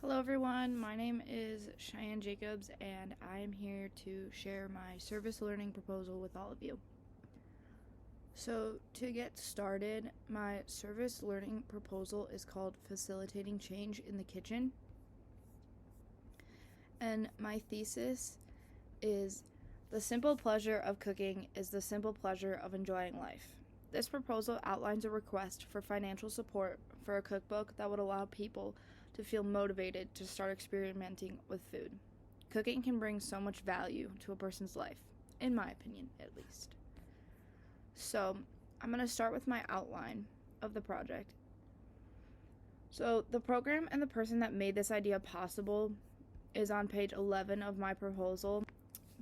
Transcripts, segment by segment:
Hello everyone, my name is Cheyenne Jacobs and I am here to share my service learning proposal with all of you. So to get started, my service learning proposal is called Facilitating Change in the Kitchen. And my thesis is the simple pleasure of cooking is the simple pleasure of enjoying life. This proposal outlines a request for financial support for a cookbook that would allow people to feel motivated to start experimenting with food. Cooking can bring so much value to a person's life, in my opinion, at least. So, I'm going to start with my outline of the project. So, the program and the person that made this idea possible is on page 11 of my proposal.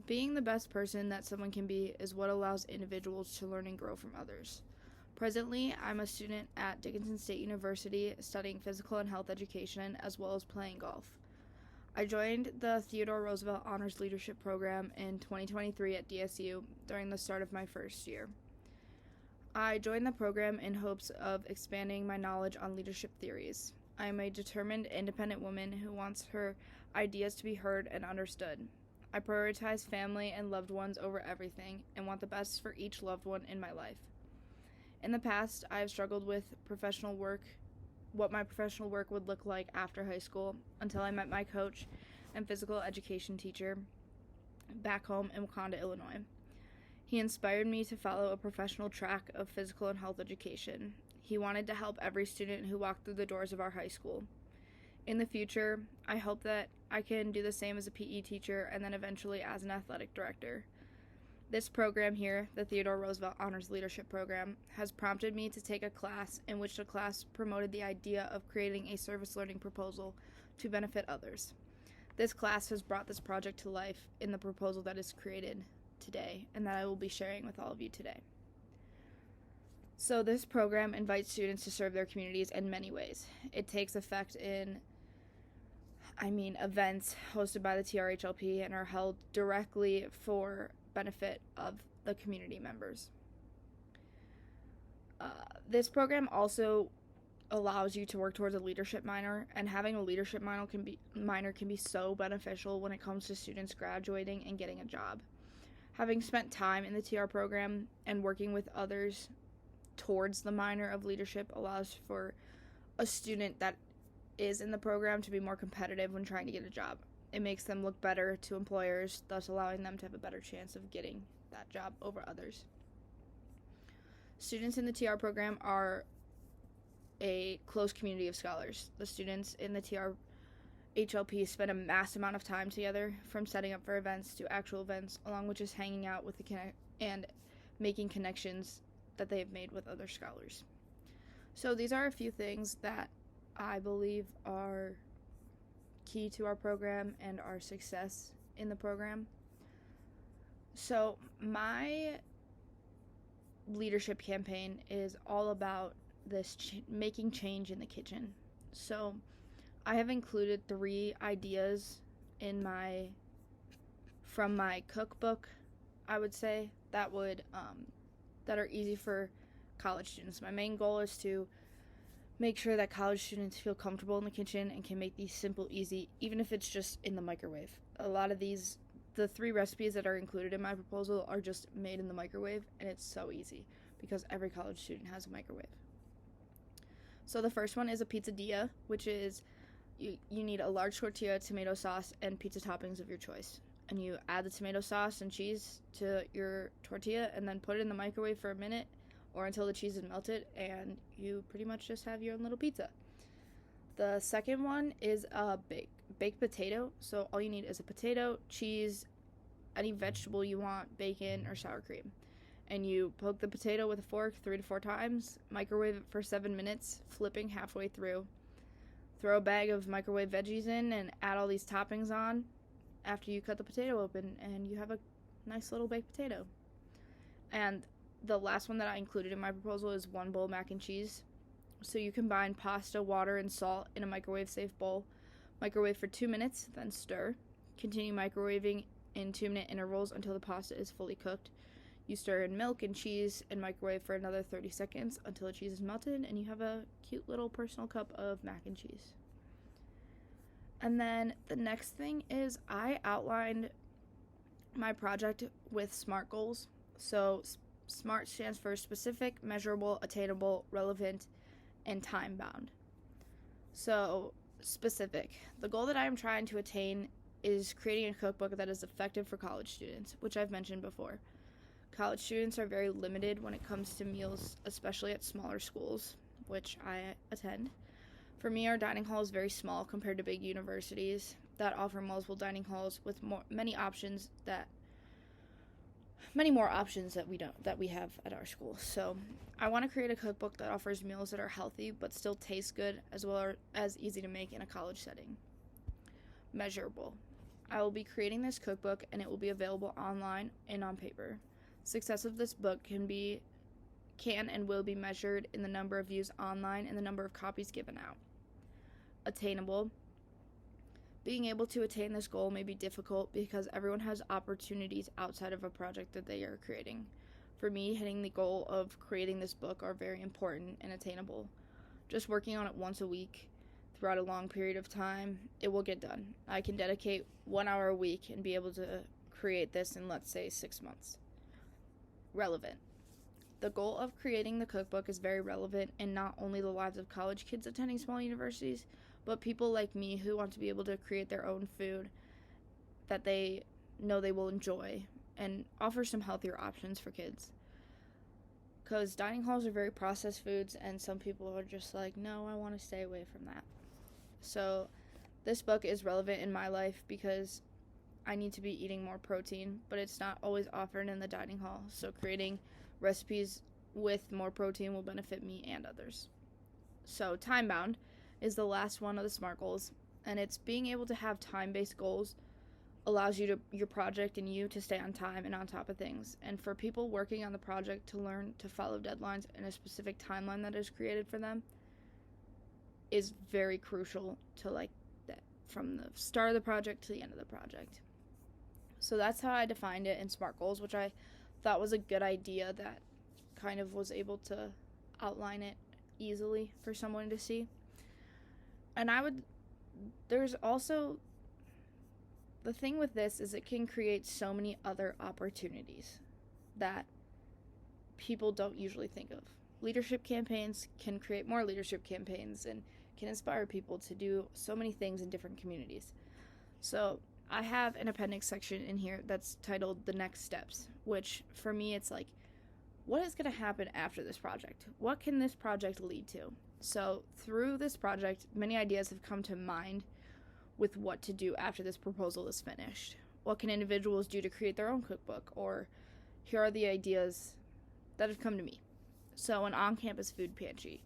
Being the best person that someone can be is what allows individuals to learn and grow from others. Presently, I'm a student at Dickinson State University studying physical and health education as well as playing golf. I joined the Theodore Roosevelt Honors Leadership Program in 2023 at DSU during the start of my first year. I joined the program in hopes of expanding my knowledge on leadership theories. I am a determined, independent woman who wants her ideas to be heard and understood. I prioritize family and loved ones over everything and want the best for each loved one in my life. In the past, I have struggled with what my professional work would look like after high school, until I met my coach and physical education teacher back home in Wakanda, Illinois. He inspired me to follow a professional track of physical and health education. He wanted to help every student who walked through the doors of our high school. In the future, I hope that I can do the same as a PE teacher and then eventually as an athletic director. This program here, the Theodore Roosevelt Honors Leadership Program, has prompted me to take a class in which the class promoted the idea of creating a service learning proposal to benefit others. This class has brought this project to life in the proposal that is created today and that I will be sharing with all of you today. So this program invites students to serve their communities in many ways. It takes effect in events hosted by the TRHLP and are held directly for benefit of the community members. This program also allows you to work towards a leadership minor, and having a leadership minor can be so beneficial when it comes to students graduating and getting a job. Having spent time in the TR program and working with others towards the minor of leadership allows for a student that is in the program to be more competitive when trying to get a job. It makes them look better to employers, thus allowing them to have a better chance of getting that job over others. Students in the TR program are a close community of scholars. The students in the TRHLP spend a mass amount of time together, from setting up for events to actual events, along with just hanging out with and making connections that they have made with other scholars. So these are a few things that I believe are key to our program and our success in the program. So my leadership campaign is all about this making change in the kitchen. So I have included 3 ideas from my cookbook, I would say, that are easy for college students. My main goal is to make sure that college students feel comfortable in the kitchen and can make these simple, easy, even if it's just in the microwave. A lot of the 3 recipes that are included in my proposal are just made in the microwave, and it's so easy because every college student has a microwave. So the first one is a pizzadilla, which is you need a large tortilla, tomato sauce, and pizza toppings of your choice. And you add the tomato sauce and cheese to your tortilla and then put it in the microwave for a minute or until the cheese is melted, and you pretty much just have your own little pizza. The second one is a baked potato. So all you need is a potato, cheese, any vegetable you want, bacon, or sour cream. And you poke the potato with a fork 3 to 4 times, microwave it for 7 minutes, flipping halfway through. Throw a bag of microwave veggies in and add all these toppings on after you cut the potato open, and you have a nice little baked potato. And the last one that I included in my proposal is 1 bowl mac and cheese. So you combine pasta, water, and salt in a microwave-safe bowl. Microwave for 2 minutes, then stir. Continue microwaving in 2-minute intervals until the pasta is fully cooked. You stir in milk and cheese and microwave for another 30 seconds until the cheese is melted, and you have a cute little personal cup of mac and cheese. And then the next thing is I outlined my project with SMART goals. So SMART stands for specific, measurable, attainable, relevant, and time bound. So specific. The goal that I am trying to attain is creating a cookbook that is effective for college students, which I've mentioned before. College students are very limited when it comes to meals, especially at smaller schools, which I attend. For me, our dining hall is very small compared to big universities that offer multiple dining halls with many more options that we have at our school. So, I want to create a cookbook that offers meals that are healthy but still taste good, as well as easy to make in a college setting. Measurable. I will be creating this cookbook and it will be available online and on paper. Success of this book can and will be measured in the number of views online and the number of copies given out. Attainable. Being able to attain this goal may be difficult because everyone has opportunities outside of a project that they are creating. For me, hitting the goal of creating this book are very important and attainable. Just working on it once a week throughout a long period of time, it will get done. I can dedicate 1 hour a week and be able to create this in, let's say, 6 months. Relevant. The goal of creating the cookbook is very relevant in not only the lives of college kids attending small universities, but people like me who want to be able to create their own food that they know they will enjoy and offer some healthier options for kids. Because dining halls are very processed foods, and some people are just like, no, I want to stay away from that. So this book is relevant in my life because I need to be eating more protein, but it's not always offered in the dining hall. So creating recipes with more protein will benefit me and others. So time bound is the last one of the SMART goals, and it's being able to have time-based goals allows your project and you to stay on time and on top of things. And for people working on the project to learn to follow deadlines in a specific timeline that is created for them is very crucial to like that from the start of the project to the end of the project. So that's how I defined it in SMART goals, which I thought was a good idea that kind of was able to outline it easily for someone to see. And there's also, the thing with this is it can create so many other opportunities that people don't usually think of. Leadership campaigns can create more leadership campaigns and can inspire people to do so many things in different communities. So I have an appendix section in here that's titled The Next Steps, which for me it's like, what is going to happen after this project? What can this project lead to? So through this project, many ideas have come to mind with what to do after this proposal is finished. What can individuals do to create their own cookbook? Or here are the ideas that have come to me. So an on-campus food pantry,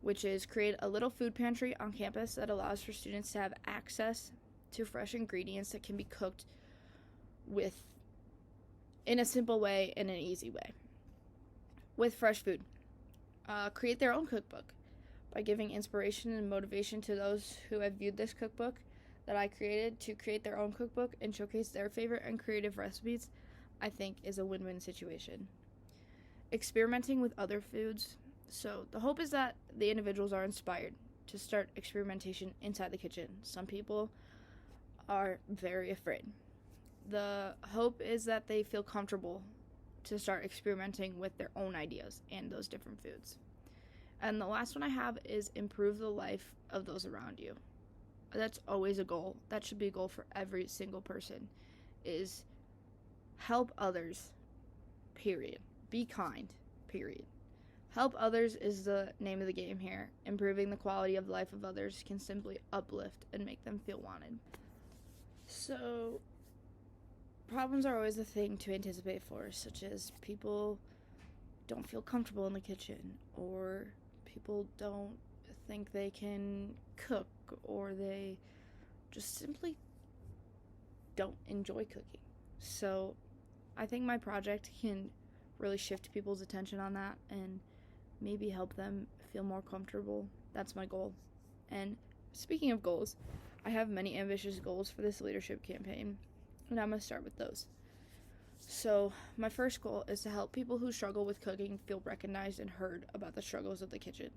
which is create a little food pantry on campus that allows for students to have access to fresh ingredients that can be cooked with in a simple way and an easy way with fresh food. Create their own cookbook by giving inspiration and motivation to those who have viewed this cookbook that I created to create their own cookbook and showcase their favorite and creative recipes, I think is a win-win situation. Experimenting with other foods. So the hope is that the individuals are inspired to start experimentation inside the kitchen. Some people are very afraid. The hope is that they feel comfortable to start experimenting with their own ideas and those different foods. And the last one I have is improve the life of those around you. That's always a goal. That should be a goal for every single person, is help others, period. Be kind, period. Help others is the name of the game here. Improving the quality of life of others can simply uplift and make them feel wanted. So, problems are always a thing to anticipate for, such as people don't feel comfortable in the kitchen, or people don't think they can cook, or they just simply don't enjoy cooking. So I think my project can really shift people's attention on that and maybe help them feel more comfortable. That's my goal. And speaking of goals, I have many ambitious goals for this leadership campaign, and I'm going to start with those. So my first goal is to help people who struggle with cooking feel recognized and heard about the struggles of the kitchen.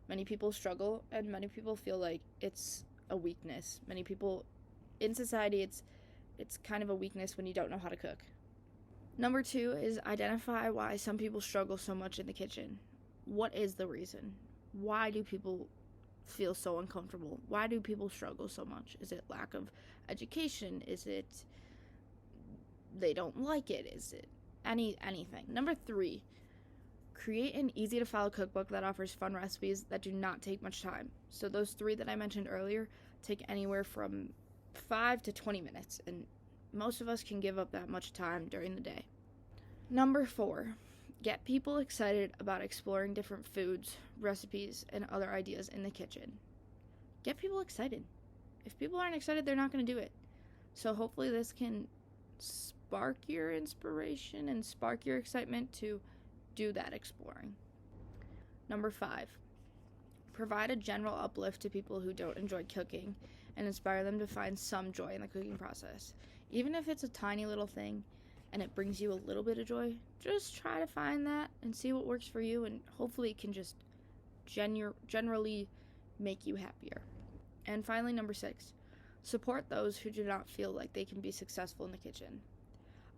Many people struggle, and many people feel like it's a weakness. Many people in society, it's kind of a weakness when you don't know how to cook. Number 2 is identify why some people struggle so much in the kitchen. What is the reason? Why do people feel so uncomfortable? Why do people struggle so much? Is it lack of education? Is it they don't like it? Is it anything? Number 3, create an easy to follow cookbook that offers fun recipes that do not take much time. So those 3 that I mentioned earlier take anywhere from 5 to 20 minutes, and most of us can give up that much time during the day. Number 4, get people excited about exploring different foods, recipes, and other ideas in the kitchen. Get people excited. If people aren't excited, they're not going to do it. So hopefully this can spark your inspiration and spark your excitement to do that exploring. Number 5, provide a general uplift to people who don't enjoy cooking and inspire them to find some joy in the cooking process. Even if it's a tiny little thing and it brings you a little bit of joy, just try to find that and see what works for you, and hopefully it can just generally make you happier. And finally, number 6, support those who do not feel like they can be successful in the kitchen.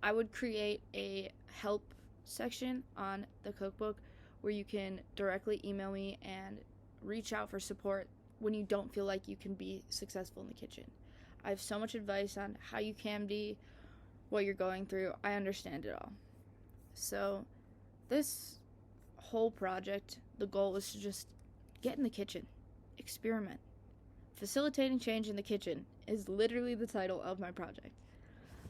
I would create a help section on the cookbook where you can directly email me and reach out for support when you don't feel like you can be successful in the kitchen. I have so much advice on how you can be, what you're going through. I understand it all. So this whole project, the goal is to just get in the kitchen, experiment. Facilitating change in the kitchen is literally the title of my project.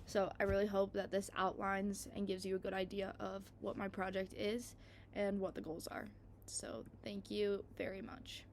So I really hope that this outlines and gives you a good idea of what my project is and what the goals are. So thank you very much.